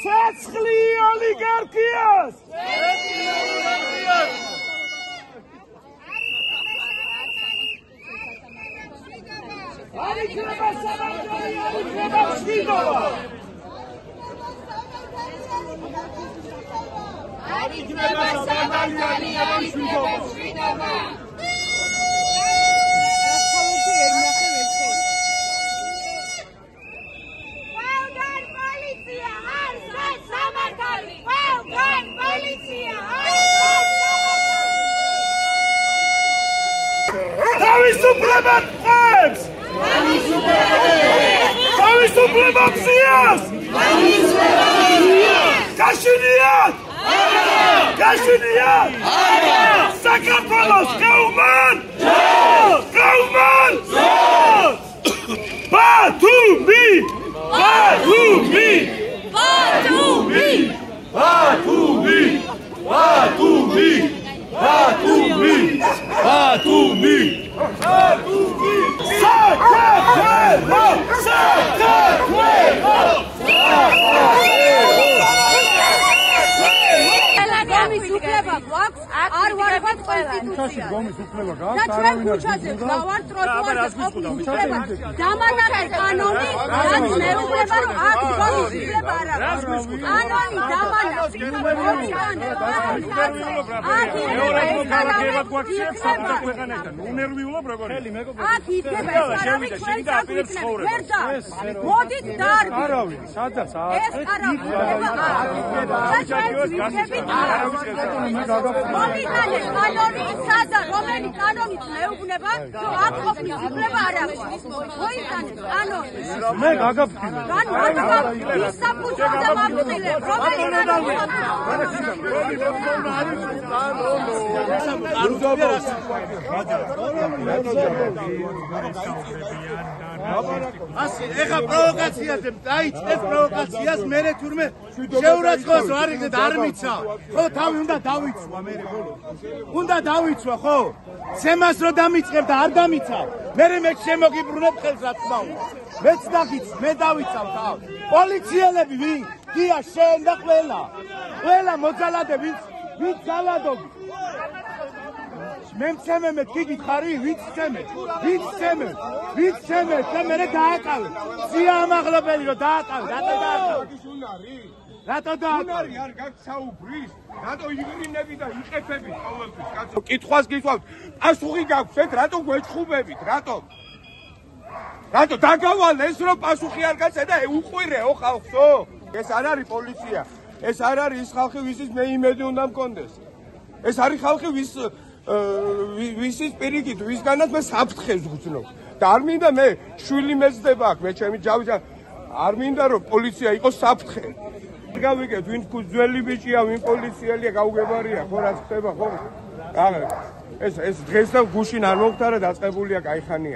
Ცეცხლი ოლიგარქიას! არ იქნება სამართალი, არ იქნება მშვიდობა! არ იქნება სამართალი, არ იქნება მშვიდობა! Თავისუფლება წებს! თავისუფლება გზიას! გაშინიათ! გაშინიათ! საქართველოს გაუმან! გაუმან! ბათუმი! ბათუმი! ბათუმი! ბათუმი! ბათუმი! ბათუმი! ბათუმი! საქართველო! საქართველო! გომისუფლება გვაქვს, არ ვარქვათ კონსტიტუციას. და ჩვენ ქუჩაზე ვდავართ ტროტუარზე ყოფნის უფლება. დამანახეთ კანონი, რაც მეუბნება, რომ აქ გომისუფლება არ აქვს. კანონი დამანახეთ. აქ იქნება ეს არავის ჩვენ საქმეებს ვერდა. მოდით დარბი. ეს არავის მომიტანეს კანონი სადა რომელი კანონით მეუბნება რომ აქ ყოფნის უფლება არ აქვს მოიტანეს კანონი მე გაგაფრთხილე ის საფუძველზე მამწილებ რომელი კანონი ასე ეხა პროვოკაციაზე დაიწყეს პროვოკაციას მერე თურმე შეურაცხყოფას არ იქნეთ არ მიცა ხო თავი უნდა დავიცვა მერე ბოლოს უნდა დავიცვა ხო ცემას რო დამიწყებ და არ დამიცა მერე მე შემოგიბრუნებ ხელს რა თქმა უნდა მეც დაგიც მე დავიცავ თავ პოლიციელები ვინ გია შენ და ყველა მოძალადე ვინც ძალადობ მე მცემეთ კი გითხარი ვინც ცემეთ და მერე დააკავე სიამაღლებელი რო დააკავე რატო დააკავე არ გაგცაუბრის რატო იღრინები და იყეფებით ყოველთვის კაცო კითხვას გიყვავთ პასუხი გაგვცეთ რატო გვეჭხუბებით რატო დაგავალეს რომ პასუხი არ გაცე და უყვირეო ხალხო ეს არ არის პოლიცია ეს არ არის ის ხალხი ვისის მე იმედი უნდა მქონდეს ეს არის ხალხი ვისის პირიქით ვისგანაც მე საფრთხეს ვგრძნობ და არ მინდა მე შვილი მეძდება აქ მე ჩემი ჯავი არ მინდა რომ პოლიცია იყოს საფრთხე გავიგეთ ვინ ძველი ბიჭია ვინ პოლიციელია გაუგებარია ხო რაც ხდება ხო ეს დღეს და გუშინ არ მომხდარა დაწყებულია кайხანია